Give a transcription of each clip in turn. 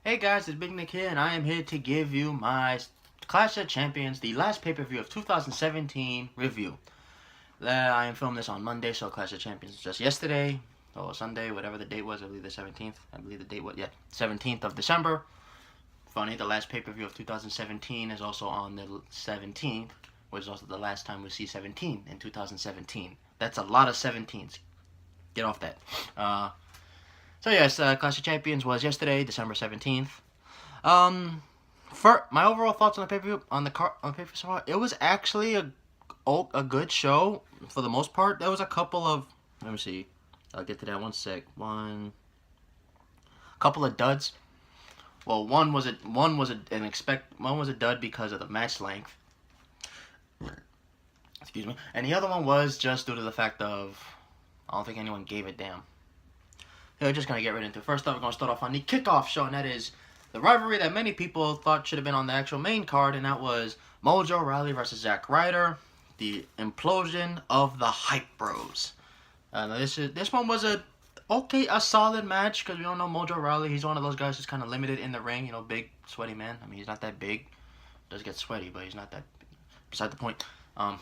Hey guys, it's Big Nick here, and I am here to give you my Clash of Champions, the last pay-per-view of 2017 review. I am filming this on Monday, so Clash of Champions was just yesterday, or Sunday, whatever the date was. I believe the 17th. I believe the date was, 17th of December. Funny, the last pay-per-view of 2017 is also on the 17th, which is also the last time we see 17 in 2017. That's a lot of 17s. Get off that. So yes, Clash of Champions was yesterday, December 17th. For my overall thoughts on the pay-per-view, on the pay-per-view so far, it was actually a good show for the most part. There was a couple of, let me see, I'll get to that one sec. Couple of duds. Well, one was a dud because of the match length. Excuse me. And the other one was just due to the fact of I don't think anyone gave a damn. We're just going to get right into it. First up, we're going to start off on the kickoff show, and that is the rivalry that many people thought should have been on the actual main card, and that was Mojo Rawley versus Zack Ryder, the implosion of the Hype Bros. This one was a solid match, because we don't know Mojo Rawley. He's one of those guys who's kind of limited in the ring, big, sweaty man. I mean, he's not that big. Does get sweaty, but he's not that big. Beside the point. So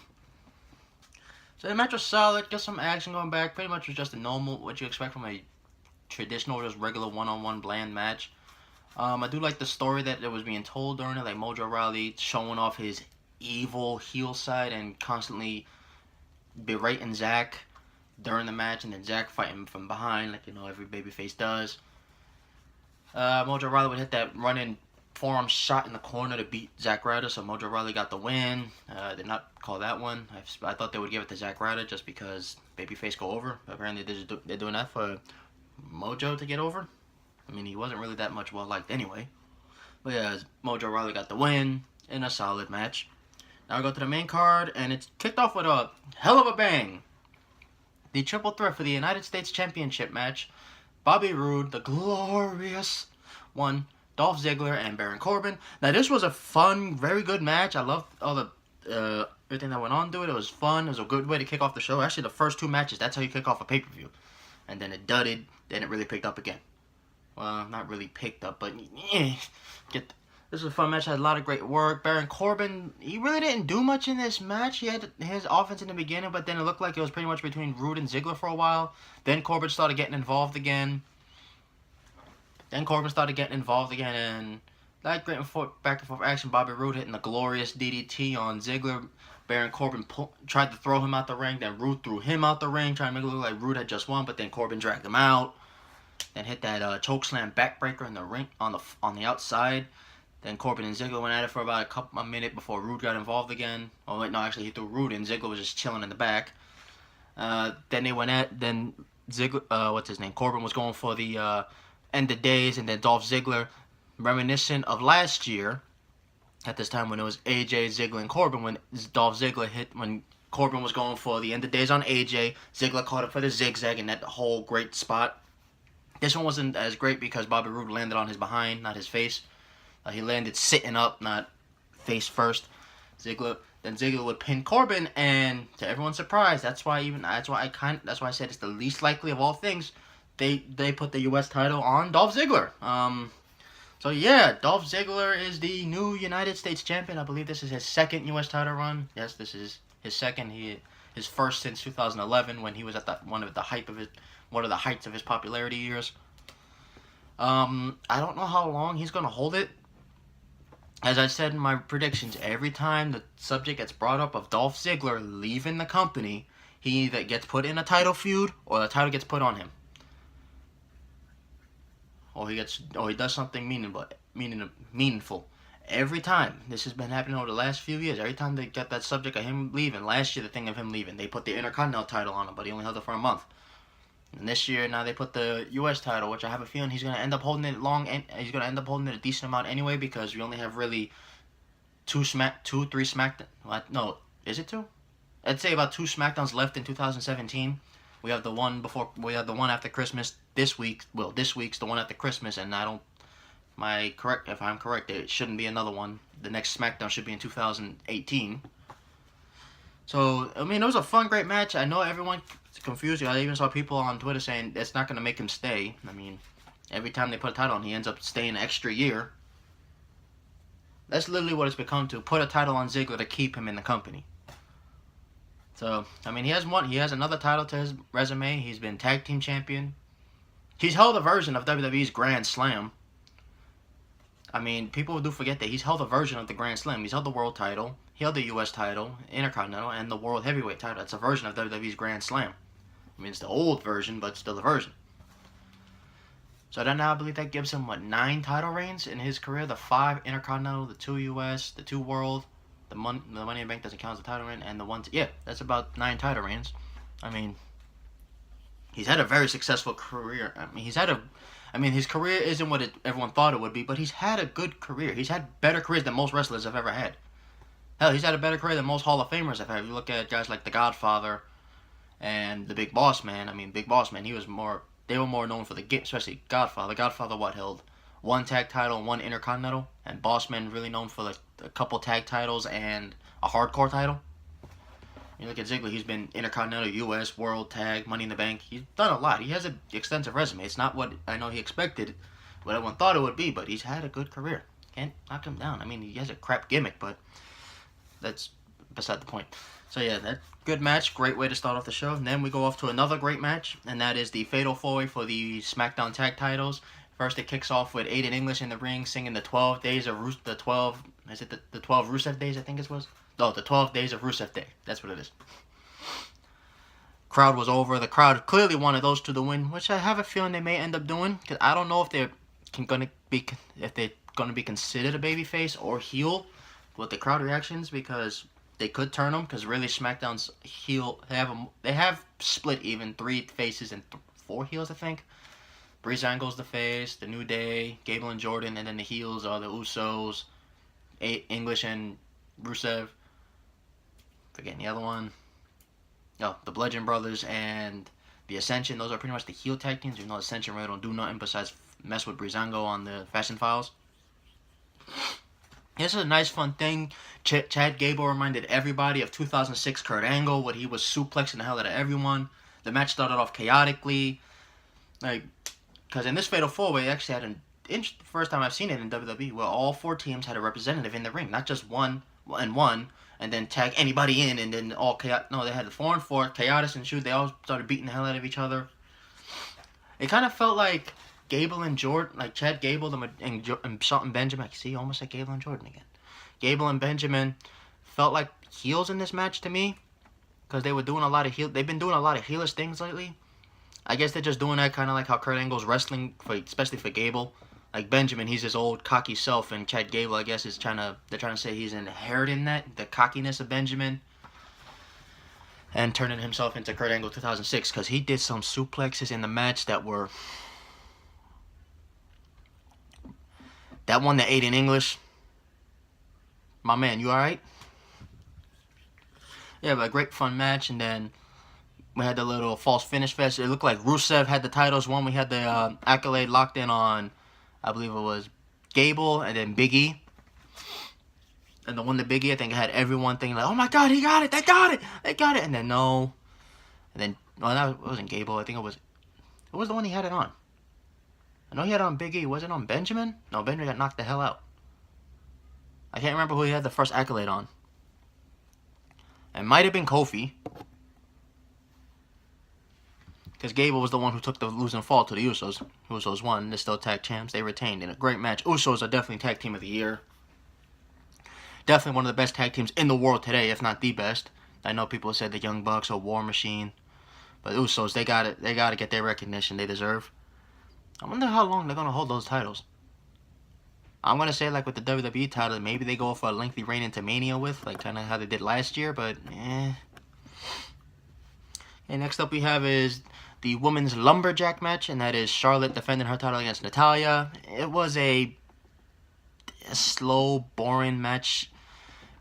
the match was solid, got some action going back. Pretty much was just a normal, what you expect from a traditional, just regular one-on-one bland match. I do like the story that was being told during it, like Mojo Rawley showing off his evil heel side and constantly berating Zack during the match, and then Zack fighting from behind, like every babyface does. Mojo Rawley would hit that running forearm shot in the corner to beat Zack Ryder, so Mojo Rawley got the win. Did not call that one. I thought they would give it to Zack Ryder just because babyface go over. Apparently they're doing that for Mojo to get over. I mean, he wasn't really that much well liked anyway. But yeah, Mojo Rawley got the win in a solid match. Now we go to the main card, and it's kicked off with a hell of a bang. The triple threat for the United States Championship match. Bobby Roode, the glorious one, Dolph Ziggler, and Baron Corbin. Now this was a fun, very good match. I loved all the everything that went on to it. It was fun. It was a good way to kick off the show. Actually, the first two matches, that's how you kick off a pay-per-view. And then it dudded. Then it really picked up again. Well, not really picked up, but this was a fun match. Had a lot of great work. Baron Corbin, he really didn't do much in this match. He had his offense in the beginning, but then it looked like it was pretty much between Roode and Ziggler for a while. Then Corbin started getting involved again. And that great back and forth action. Bobby Roode hitting the glorious DDT on Ziggler. Baron Corbin tried to throw him out the ring. Then Roode threw him out the ring, trying to make it look like Roode had just won. But then Corbin dragged him out. Then hit that chokeslam backbreaker in the ring on the outside. Then Corbin and Ziggler went at it for about a minute before Roode got involved again. Oh wait, no, actually he threw Roode and Ziggler was just chilling in the back. Then Ziggler, Corbin was going for the end of days, and then Dolph Ziggler, reminiscent of last year, at this time when it was AJ, Ziggler, and Corbin, when Dolph Ziggler when Corbin was going for the end of days on AJ, Ziggler caught it for the zigzag and that whole great spot. This one wasn't as great because Bobby Roode landed on his behind, not his face. He landed sitting up, not face first. Ziggler would pin Corbin, and to everyone's surprise, that's why I said it's the least likely of all things. They put the U.S. title on Dolph Ziggler. So yeah, Dolph Ziggler is the new United States champion. I believe this is his second U.S. title run. Yes, this is his second. His first since 2011 when he was at one of the heights of his popularity years. I don't know how long he's gonna hold it. As I said in my predictions, every time the subject gets brought up of Dolph Ziggler leaving the company, he either gets put in a title feud or the title gets put on him. Or he does something meaningful. Every time. This has been happening over the last few years. Every time they get that subject of him leaving. Last year, the thing of him leaving, they put the Intercontinental title on him, but he only held it for a month. And this year, now they put the U.S. title, which I have a feeling he's going to end up holding it long, and he's going to end up holding it a decent amount anyway, because we only have really three SmackDown. No, is it two? I'd say about 2 SmackDowns left in 2017. We have the one after Christmas this week. Well, this week's the one after Christmas, and if I'm correct, there shouldn't be another one. The next SmackDown should be in 2018. So, I mean, it was a fun, great match. I know everyone's confused. I even saw people on Twitter saying it's not going to make him stay. I mean, Every time they put a title on, he ends up staying an extra year. That's literally what it's become to put a title on Ziggler to keep him in the company. So, I mean, he has another title to his resume. He's been tag team champion. He's held a version of WWE's Grand Slam. I mean, people do forget that he's held a version of the Grand Slam. He's held the world title, he held the U.S. title, Intercontinental, and the World Heavyweight title. It's a version of WWE's Grand Slam. I mean, it's the old version, but still a version. So then now I believe that gives him, 9 title reigns in his career? The 5 Intercontinental, the 2 U.S., the 2 World, the Money in the Bank doesn't count as a title reign, and the 1... Yeah, that's about 9 title reigns. I mean, he's had a very successful career. His career isn't what everyone thought it would be, but he's had a good career. He's had better careers than most wrestlers have ever had. Hell, he's had a better career than most Hall of Famers have had. If you look at guys like The Godfather and the Big Boss Man. I mean, Big Boss Man, they were more known for the game, especially Godfather. Godfather, held 1 tag title and 1 Intercontinental, and Boss Man really known for a couple tag titles and a hardcore title. You look at Ziggler, he's been Intercontinental, U.S., World, Tag, Money in the Bank. He's done a lot. He has an extensive resume. It's not what I know he expected, what everyone thought it would be, but he's had a good career. Can't knock him down. I mean, he has a crap gimmick, but that's beside the point. So yeah, that good match, great way to start off the show. And then we go off to another great match, and that is the Fatal 4-Way for the SmackDown Tag Titles. First, it kicks off with Aiden English in the ring singing the 12 days of the 12 Rusev days, I think it was? No, the 12 days of Rusev Day. That's what it is. Crowd was over. The crowd clearly wanted those two to win, which I have a feeling they may end up doing, because I don't know if they're going to be considered a babyface or heel with the crowd reactions, because they could turn them, because really SmackDown's heel, they have split even 3 faces and 4 heels, I think. Breezangle's the face, the New Day, Gable and Jordan, and then the heels are the Usos, English and Rusev. Forgetting the other one. No, the Bludgeon Brothers and the Ascension. Those are pretty much the heel tag teams. You know, Ascension really don't do nothing besides mess with Breezango on the Fashion Files. This is a nice, fun thing. Chad Gable reminded everybody of 2006 Kurt Angle, when he was suplexing the hell out of everyone. The match started off chaotically. Because in this Fatal 4-Way, actually had the first time I've seen it in WWE, where all 4 teams had a representative in the ring. Not just one, and then tag anybody in, and then all chaotic. No, they had the 4 and 4, chaotic and shoot. They all started beating the hell out of each other. It kind of felt like Gable and Jordan, like Chad Gable and Shelton Benjamin. See, almost like Gable and Jordan again. Gable and Benjamin felt like heels in this match to me, because they were doing a lot of heel. They've been doing a lot of heelish things lately. I guess they're just doing that kind of like how Kurt Angle's wrestling, especially for Gable. Like Benjamin, he's his old cocky self, and Chad Gable, I guess, they're trying to say he's inheriting the cockiness of Benjamin, and turning himself into Kurt Angle 2006, because he did some suplexes in the match that one that Aiden English. My man, you alright? Yeah, but a great fun match, and then we had the little false finish fest. It looked like Rusev had the titles. One, we had the accolade locked in on, I believe it was Gable, and then Big E. And the one to Big E, I think it had everyone thinking like, oh my god, he got it, they got it. And then no. And then, well, that wasn't Gable. I think it was the one he had it on. I know he had it on Big E. Was it on Benjamin? No, Benjamin got knocked the hell out. I can't remember who he had the first accolade on. It might have been Kofi. Because Gable was the one who took the losing fall to the Usos. Usos won. They're still tag champs. They retained in a great match. Usos are definitely tag team of the year. Definitely one of the best tag teams in the world today, if not the best. I know people said the Young Bucks or War Machine. But Usos, they got it. They got to get their recognition they deserve. I wonder how long they're going to hold those titles. I'm going to say, like with the WWE title, maybe they go for a lengthy reign into Mania with, like kind of how they did last year, but eh. Okay, next up we have is the women's lumberjack match, and that is Charlotte defending her title against Natalya. It was a slow, boring match.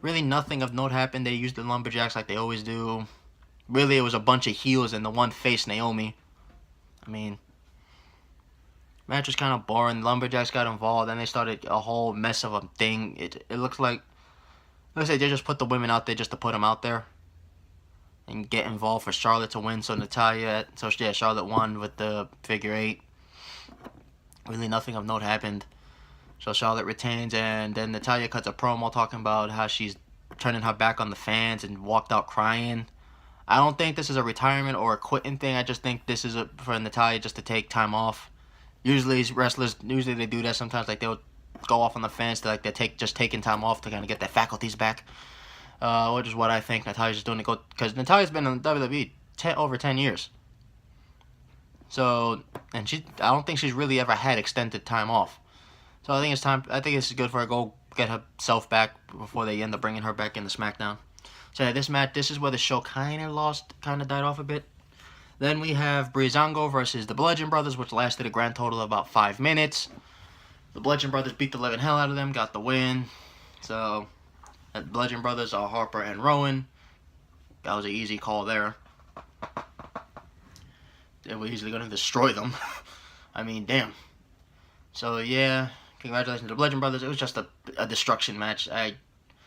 Really nothing of note happened. They used the lumberjacks like they always do. Really, it was a bunch of heels and the one face, Naomi. I mean, match was kind of boring. Lumberjacks got involved, and they started a whole mess of a thing. It looks like, let's say they just put the women out there just to put them out there and get involved for Charlotte to win. So Charlotte won with the figure 8. Really nothing of note happened. So Charlotte retains, and then Natalya cuts a promo talking about how she's turning her back on the fans and walked out crying. I don't think this is a retirement or a quitting thing. I just think this is for Natalya just to take time off. Usually wrestlers, they do that sometimes. Like they'll go off on the fans to like just taking time off to kind of get their faculties back. Which is what I think Natalya's just doing to go, because Natalya's been in WWE over 10 years. So, and I don't think she's really ever had extended time off. So I think it's time. I think it's good for her to go get herself back before they end up bringing her back into SmackDown. So yeah, this is where the show kind of died off a bit. Then we have Breezango versus the Bludgeon Brothers, which lasted a grand total of about 5 minutes. The Bludgeon Brothers beat the living hell out of them, got the win. So, the Bludgeon Brothers are Harper and Rowan. That was an easy call there. They were easily going to destroy them. I mean, damn. So yeah, congratulations to the Bludgeon Brothers. It was just a destruction match.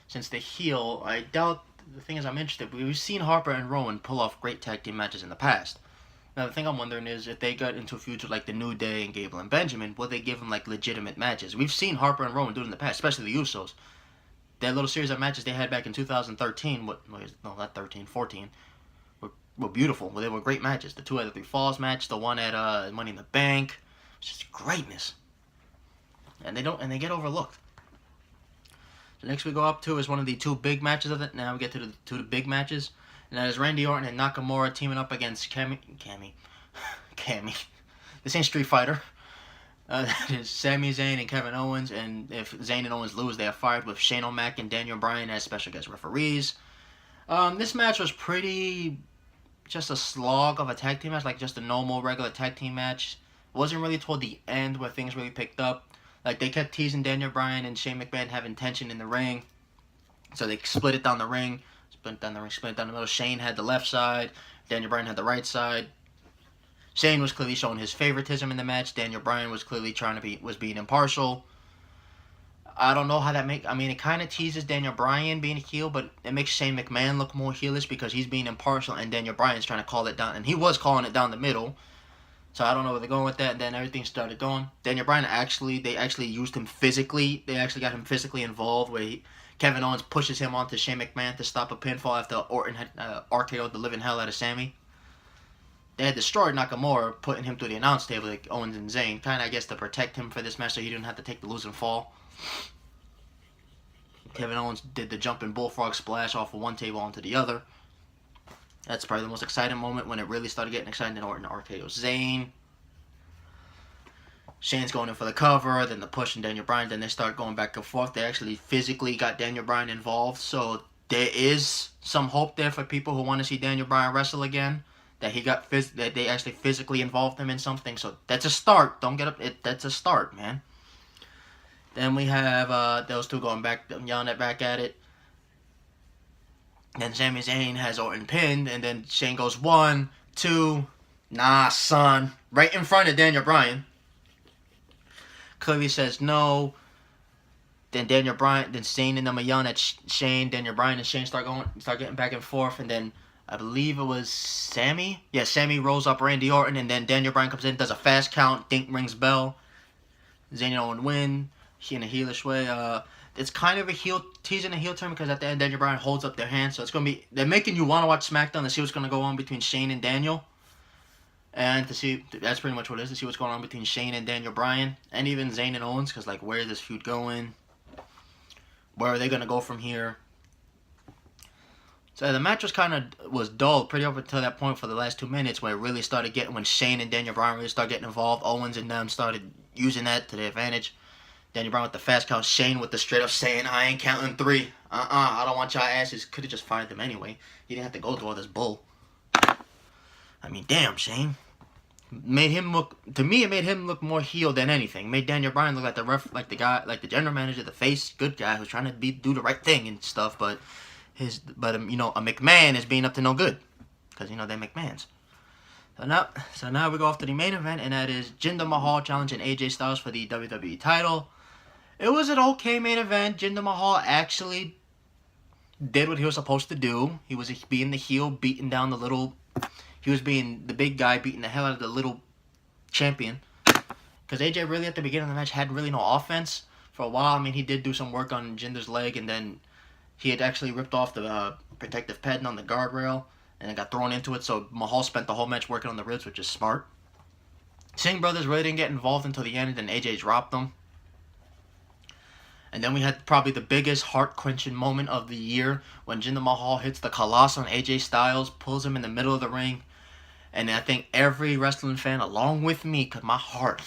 Since the heel, I doubt. The thing is, I'm interested. We've seen Harper and Rowan pull off great tag team matches in the past. Now, the thing I'm wondering is if they got into a feud with like the New Day and Gable and Benjamin, will they give them like legitimate matches? We've seen Harper and Rowan do it in the past, especially the Usos. That little series of matches they had back in 2013, no, not 13, 14, were beautiful. They were great matches. The 2 out of 3 Falls match, the one at Money in the Bank, it's just greatness. And they get overlooked. So next we go up to is one of the 2 big matches of it. Now we get to the 2 big matches. And that is Randy Orton and Nakamura teaming up against Cammy. This ain't Street Fighter. That is Sami Zayn and Kevin Owens. And if Zayn and Owens lose, they are fired with Shane O'Mac and Daniel Bryan as special guest referees. This match was pretty just a slog of a tag team match, like just a normal regular tag team match. It wasn't really toward the end where things really picked up. Like they kept teasing Daniel Bryan and Shane McMahon having tension in the ring. So they split it down the ring. Split it down the middle. Shane had the left side. Daniel Bryan had the right side. Shane was clearly showing his favoritism in the match. Daniel Bryan was clearly was being impartial. I don't know how that it kind of teases Daniel Bryan being a heel, but it makes Shane McMahon look more heelish because he's being impartial and Daniel Bryan's trying to call it down. And he was calling it down the middle. So I don't know where they're going with that. And then everything started going. Daniel Bryan they actually used him physically. They actually got him physically involved where Kevin Owens pushes him onto Shane McMahon to stop a pinfall after Orton had RKO'd the living hell out of Sammy. They had destroyed Nakamura, putting him through the announce table like Owens and Zayn. Kind of, I guess, to protect him for this match so he didn't have to take the losing fall. Kevin Owens did the jumping bullfrog splash off of one table onto the other. That's probably the most exciting moment when it really started getting exciting in Orton RKO Zayn. Shane's going in for the cover, then the push and Daniel Bryan, then they start going back and forth. They actually physically got Daniel Bryan involved, so there is some hope there for people who want to see Daniel Bryan wrestle again. That they actually physically involved him in something, so that's a start. Don't get up. That's a start, man. Then we have those 2 going back, yelling back at it. Then Sami Zayn has Orton pinned, and then Shane goes 1, 2, nah, son, right in front of Daniel Bryan. Clearly says no. Then Zayn and them are yelling at Shane. Daniel Bryan and Shane start getting back and forth, and then I believe it was Sammy. Yeah, Sammy rolls up Randy Orton, and then Daniel Bryan comes in, does a fast count, Dink rings bell. Zayn and Orton win. In a heelish way. It's kind of teasing a heel turn because at the end Daniel Bryan holds up their hand, so it's gonna be they're making you want to watch SmackDown to see what's gonna go on between Shane and Daniel, and to see that's pretty much what it is, to see what's going on between Shane and Daniel Bryan, and even Zayn and Owens, because like where is this feud going? Where are they gonna go from here? So the match was dull pretty up until that point for the last 2 minutes when it really started when Shane and Daniel Bryan really started getting involved. Owens and them started using that to their advantage. Daniel Bryan with the fast count, Shane with the straight up saying, I ain't counting 3. I don't want y'all asses. Could have just fired them anyway. He didn't have to go through all this bull. I mean, damn, Shane. It made him look more heel than anything. Made Daniel Bryan look like the guy, like the general manager, the face, good guy who's trying to do the right thing and stuff, but a McMahon is being up to no good. Because, they're McMahons. So now we go off to the main event, and that is Jinder Mahal challenging AJ Styles for the WWE title. It was an okay main event. Jinder Mahal actually did what he was supposed to do. He was being the heel, beating down he was being the big guy, beating the hell out of the little champion. Because AJ really at the beginning of the match had really no offense for a while. I mean, he did do some work on Jinder's leg, and then he had actually ripped off the protective padding on the guardrail, and it got thrown into it. So Mahal spent the whole match working on the ribs, which is smart. Singh brothers really didn't get involved until the end, and then AJ dropped them. And then we had probably the biggest heart-quenching moment of the year when Jinder Mahal hits the Colossus on AJ Styles, pulls him in the middle of the ring. And I think every wrestling fan, along with me, because my heart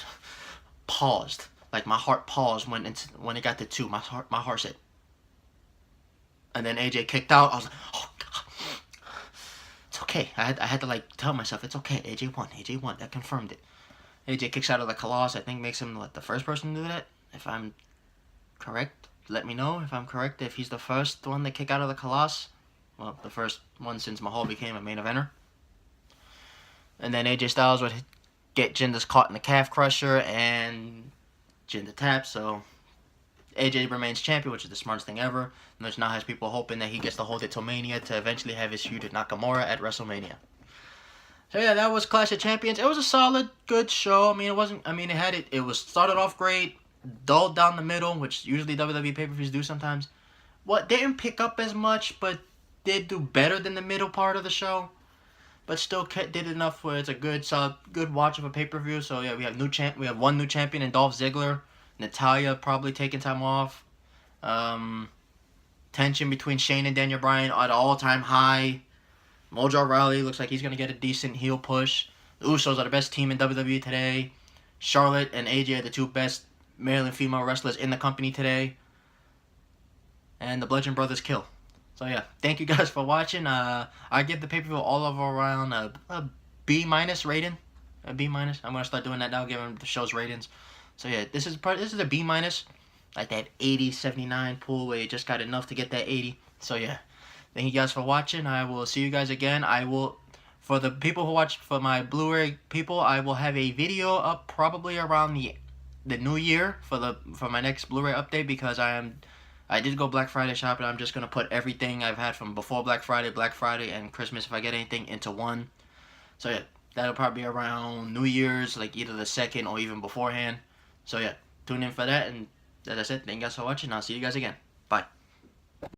paused. Like, my heart paused when it got to 2. My heart said. And then AJ kicked out. I was like, oh, God. It's okay. I had to, like, tell myself, it's okay. AJ won. That confirmed it. AJ kicks out of the Colossus. I think makes him, like, the first person to do that. If I'm correct, let me know if I'm correct. If he's the first one to kick out of the Colossus. Well, the first one since Mahal became a main eventer. And then AJ Styles would get Jinder's caught in the calf crusher and Jinder taps. So AJ remains champion, which is the smartest thing ever. And which now has people hoping that he gets to hold it till Mania to eventually have his feud with Nakamura at WrestleMania. So yeah, that was Clash of Champions. It was a solid, good show. I mean, it wasn't. I mean, it was started off great, dulled down the middle, which usually WWE pay-per-views do sometimes. What didn't pick up as much, but did do better than the middle part of the show. But still did enough where it's a good, solid, good watch of a pay-per-view. So yeah, we have one new champion in Dolph Ziggler. Natalya probably taking time off. Tension between Shane and Daniel Bryan at an all-time high. Mojo Rawley looks like he's gonna get a decent heel push. The Usos are the best team in WWE today. Charlotte and AJ are the 2 best male and female wrestlers in the company today. And the Bludgeon Brothers kill. So yeah, thank you guys for watching. I give the pay-per-view all over around a B- rating. A B-. I'm gonna start doing that now, giving the show's ratings. So yeah, this is a B-, like that 80, 79 pool where you just got enough to get that 80. So yeah, thank you guys for watching. I will see you guys again. For the people who watch, for my Blu-ray people, I will have a video up probably around the new year for my next Blu-ray update, because I did go Black Friday shopping. I'm just going to put everything I've had from before Black Friday, and Christmas, if I get anything, into one. So yeah, that'll probably be around New Year's, like either the 2nd or even beforehand. So yeah, tune in for that, and as I said, thank you guys for watching. I'll see you guys again.